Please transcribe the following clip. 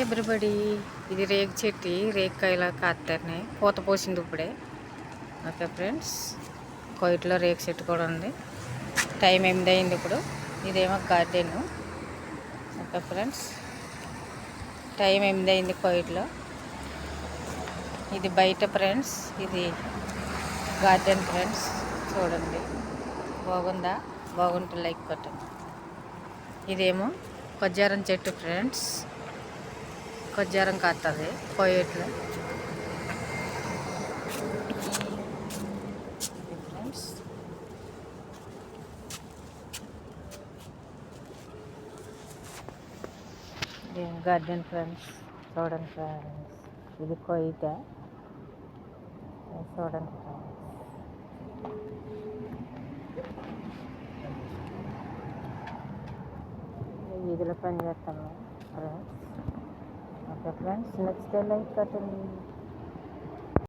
Everybody, ఇది రేగు చెట్టు, రేగుకాయలా కాస్తున్నాయి. పూత పోసింది ఇప్పుడే. ఓకే ఫ్రెండ్స్, కోయిట్లో రేగు చెట్టు కూడా ఉంది. టైం 8 అయింది ఇప్పుడు. ఇదేమో గార్డెన్. ఓకే ఫ్రెండ్స్, టైం 8 అయింది కోయిట్లో. ఇది బయట ఫ్రెండ్స్, ఇది గార్డెన్ ఫ్రెండ్స్. చూడండి, బాగుందా? బాగుంటే లైక్ కొట్టండి. ఇదేమో కొజ్జారం చెట్టు ఫ్రెండ్స్. కొజ్జారం కాస్తుంది కోయేట్లో. Friends, garden friends. చూడండి ఫ్రెండ్స్, ఇది కొయ్యట. చూడండి ఫ్రెండ్స్, వీధిలో పని చేస్తాము ఫ్రెండ్స్. ఓకే ఫ్రెండ్స్, నచ్చితే లైక్ కట్టండి.